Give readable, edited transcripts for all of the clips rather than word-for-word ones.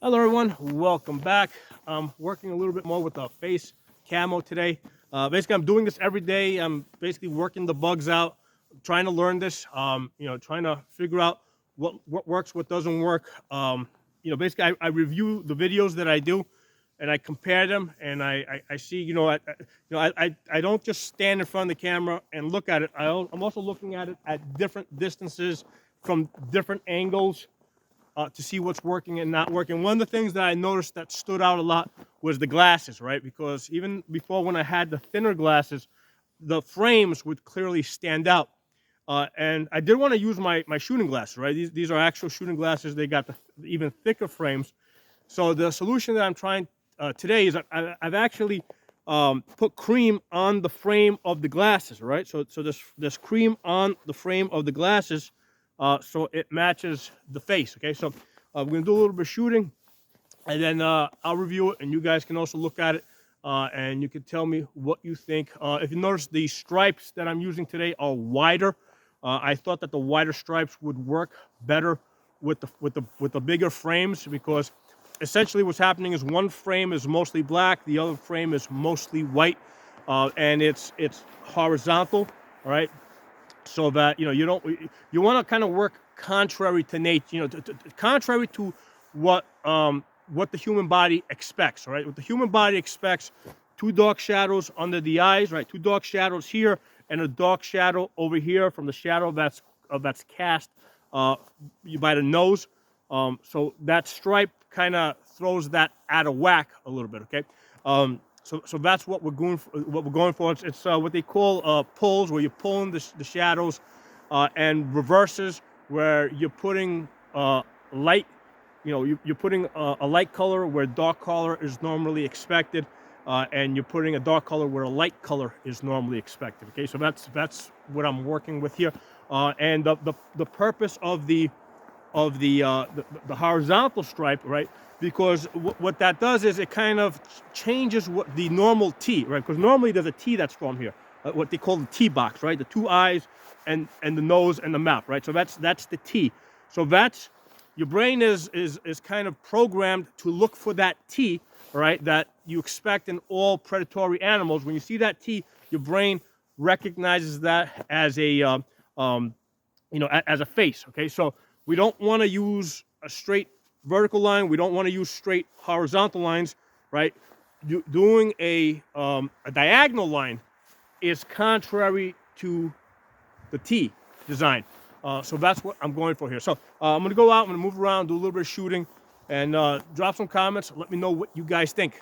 Hello everyone, welcome back. I'm working a little bit more with the face camo today. Basically, I'm doing this every day. I'm basically working the bugs out, trying to learn this. Trying to figure out what works, what doesn't work. Basically, I review the videos that I do, and I compare them, and I see. I don't just stand in front of the camera and look at it. I'm also looking at it at different distances, from different angles, to see what's working and not working. One of the things that I noticed that stood out a lot was the glasses, right? Because even before, when I had the thinner glasses, the frames would clearly stand out. And I did want to use my shooting glasses, right? These are actual shooting glasses. They got the even thicker frames. So the solution that I'm trying today is I've actually put cream on the frame of the glasses, right? So this cream on the frame of the glasses, so it matches the face. Okay, so we're gonna do a little bit of shooting, and then I'll review it, and you guys can also look at it, and you can tell me what you think. If you notice, the stripes that I'm using today are wider. I thought that the wider stripes would work better with the bigger frames, because essentially what's happening is one frame is mostly black, the other frame is mostly white, and it's horizontal, all right? So that you want to kind of work contrary to nature, contrary to what the human body expects, right? What the human body expects: two dark shadows under the eyes, right? Two dark shadows here, and a dark shadow over here from the shadow that's cast by the nose. So that stripe kind of throws that out of whack a little bit. Okay. So that's what we're going for. It's what they call pulls, where you're pulling the shadows, and reverses, where you're putting light. You're putting a light color where dark color is normally expected, and you're putting a dark color where a light color is normally expected. Okay, so that's what I'm working with here, and the purpose of the horizontal stripe, right? Because what that does is it kind of changes what the normal T, right? Because normally there's a T that's formed here, what they call the T box, right? The two eyes and the nose and the mouth, right? So that's the T. So that's your brain is kind of programmed to look for that T, right? That you expect in all predatory animals. When you see that T, your brain recognizes that as a as a face. Okay, so we don't want to use a straight vertical line. We don't want to use straight horizontal lines, right? Doing a diagonal line is contrary to the T design. So that's what I'm going for here. So I'm going to go out, I'm going to move around, do a little bit of shooting, and drop some comments. Let me know what you guys think.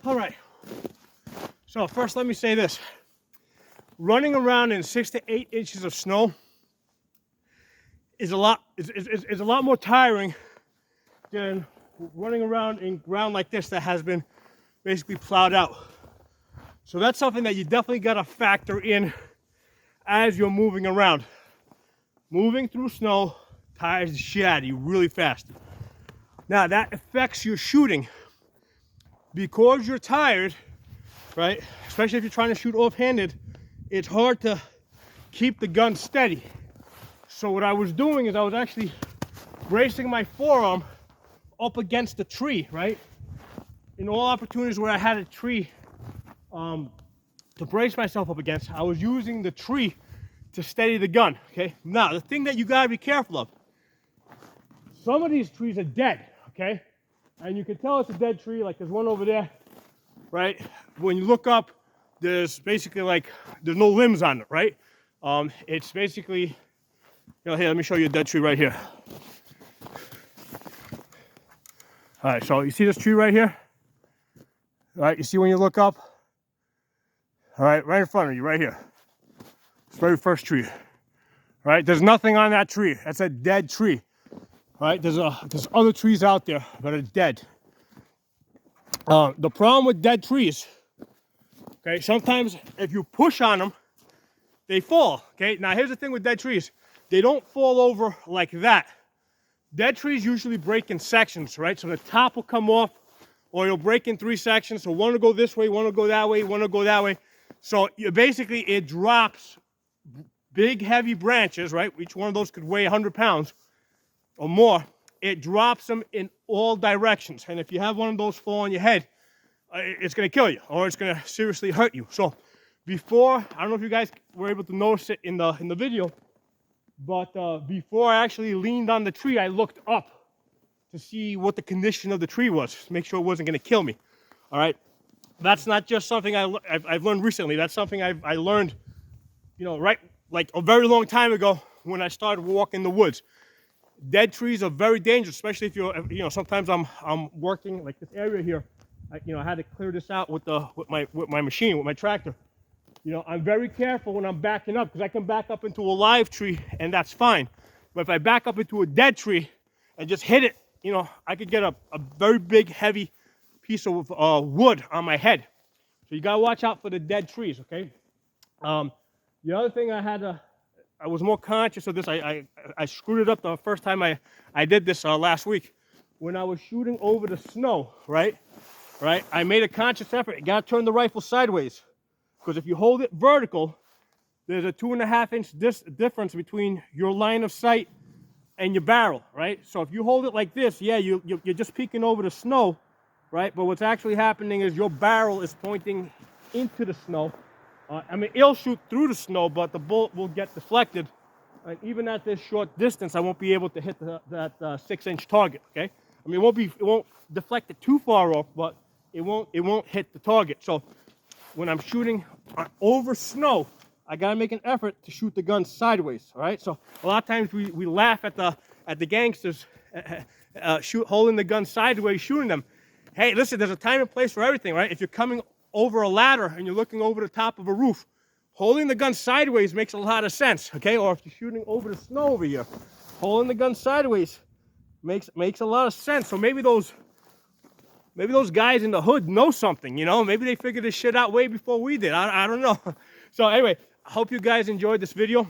All right. So first, let me say this. Running around in 6 to 8 inches of snow is a lot more tiring than running around in ground like this that has been basically plowed out. So that's something that you definitely got to factor in as you're moving around. Moving through snow tires the shit out of you really fast. Now that affects your shooting because you're tired, right? Especially if you're trying to shoot off-handed, it's hard to keep the gun steady. So what I was doing is I was actually bracing my forearm up against the tree, right? In all opportunities where I had a tree to brace myself up against, I was using the tree to steady the gun, okay? Now, the thing that you gotta be careful of, some of these trees are dead, okay? And you can tell it's a dead tree, like there's one over there, right? When you look up, there's basically like, there's no limbs on it, right? It's basically, you know, here, let me show you a dead tree right here. All right, so you see this tree right here? All right, you see when you look up? All right, right in front of you, right here. It's the very first tree. All right, there's nothing on that tree. That's a dead tree. All right, there's other trees out there that are dead. The problem with dead trees, okay, sometimes if you push on them, they fall, okay? Now, here's the thing with dead trees. They don't fall over like that. Dead trees usually break in sections, right? So the top will come off, or it'll break in 3 sections. So one will go this way, one will go that way, one will go that way. So basically, it drops big, heavy branches, right? Each one of those could weigh 100 pounds or more. It drops them in all directions. And if you have one of those fall on your head, it's going to kill you, or it's going to seriously hurt you. So before, I don't know if you guys were able to notice it in the video, but before I actually leaned on the tree, I looked up to see what the condition of the tree was, to make sure it wasn't going to kill me. All right? That's not just something I've learned recently. That's something I learned, you know, right, like a very long time ago when I started walking the woods. Dead trees are very dangerous, especially if you're, you know, sometimes I'm working like this area here. I had to clear this out with my machine, with my tractor. You know, I'm very careful when I'm backing up because I can back up into a live tree and that's fine. But if I back up into a dead tree and just hit it, you know, I could get a very big, heavy piece of wood on my head. So you gotta watch out for the dead trees, okay? The other thing I was more conscious of this. I screwed it up the first time I did this last week. When I was shooting over the snow, right? I made a conscious effort. You gotta turn the rifle sideways. Because if you hold it vertical, there's a 2.5-inch difference between your line of sight and your barrel, right? So if you hold it like this, yeah, you're just peeking over the snow, right? But what's actually happening is your barrel is pointing into the snow. I mean, it'll shoot through the snow, but the bullet will get deflected. And even at this short distance, I won't be able to hit that 6-inch target, okay? I mean, it won't deflect it too far off, but it won't hit the target. So when I'm shooting over snow, I gotta make an effort to shoot the gun sideways. All right. So a lot of times we laugh at the gangsters holding the gun sideways, shooting them. Hey, listen, there's a time and place for everything, right? If you're coming over a ladder and you're looking over the top of a roof, holding the gun sideways makes a lot of sense. Okay. Or if you're shooting over the snow over here, holding the gun sideways makes a lot of sense. So maybe those guys in the hood know something, you know? Maybe they figured this shit out way before we did. I don't know. So anyway, I hope you guys enjoyed this video.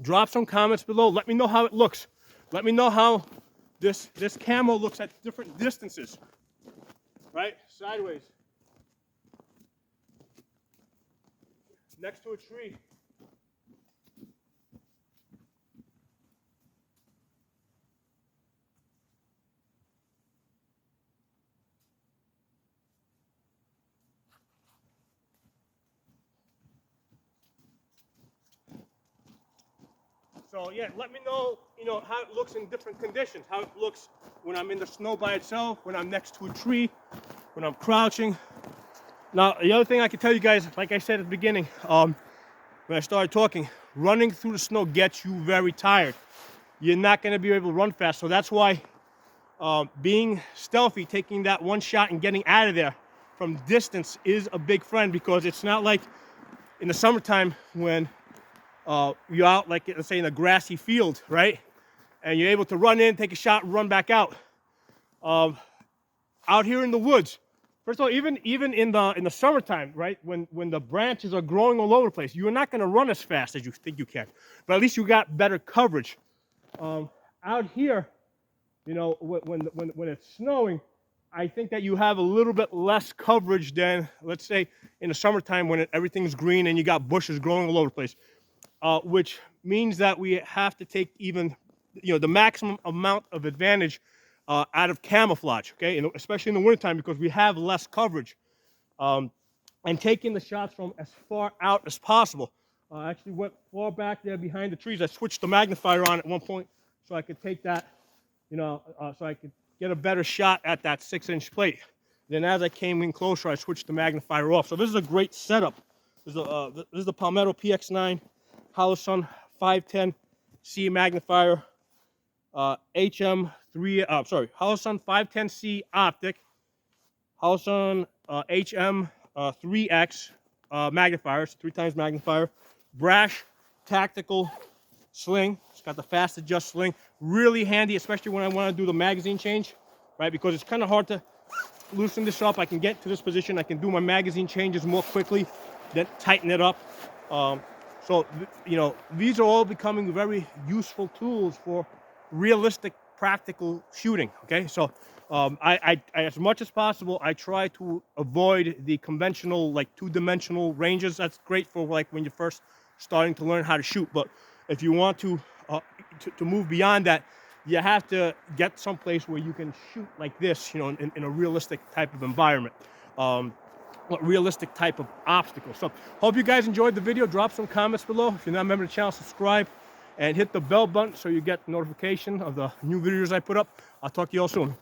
Drop some comments below. Let me know how it looks. Let me know how this camo looks at different distances. Right? Sideways. Next to a tree. So yeah, let me know, you know, how it looks in different conditions, how it looks when I'm in the snow by itself, when I'm next to a tree, when I'm crouching. Now, the other thing I can tell you guys, like I said at the beginning, when I started talking, running through the snow gets you very tired. You're not going to be able to run fast. So that's why being stealthy, taking that one shot and getting out of there from distance is a big friend, because it's not like in the summertime when you're out, like let's say in a grassy field, right? And you're able to run in, take a shot, and run back out. Out here in the woods, first of all, even in the summertime, right? When the branches are growing all over the place, you're not going to run as fast as you think you can, but at least you got better coverage. Out here, you know, when it's snowing, I think that you have a little bit less coverage than, let's say, in the summertime when everything's green and you got bushes growing all over the place, which means that we have to take even, you know, the maximum amount of advantage out of camouflage, okay, and especially in the wintertime, because we have less coverage, and taking the shots from as far out as possible. I actually went far back there behind the trees. I switched the magnifier on at one point so I could take that, you know, so I could get a better shot at that 6-inch plate. Then as I came in closer, I switched the magnifier off. So this is a great setup. This is the Palmetto PX9 Holosun 510C magnifier, Holosun 510C optic, Holosun HM 3X magnifiers, 3x magnifier, brash tactical sling. It's got the fast adjust sling, really handy, especially when I want to do the magazine change, right? Because it's kind of hard to loosen this up. I can get to this position, I can do my magazine changes more quickly, then tighten it up. So you know, these are all becoming very useful tools for realistic, practical shooting. Okay, so I as much as possible, I try to avoid the conventional, like, two-dimensional ranges. That's great for, like, when you're first starting to learn how to shoot. But if you want to move beyond that, you have to get someplace where you can shoot like this, you know, in a realistic type of environment, realistic type of obstacle. So hope you guys enjoyed the video. Drop some comments below. If you're not a member of the channel, subscribe and hit the bell button so you get notification of the new videos I put up. I'll talk to you all soon.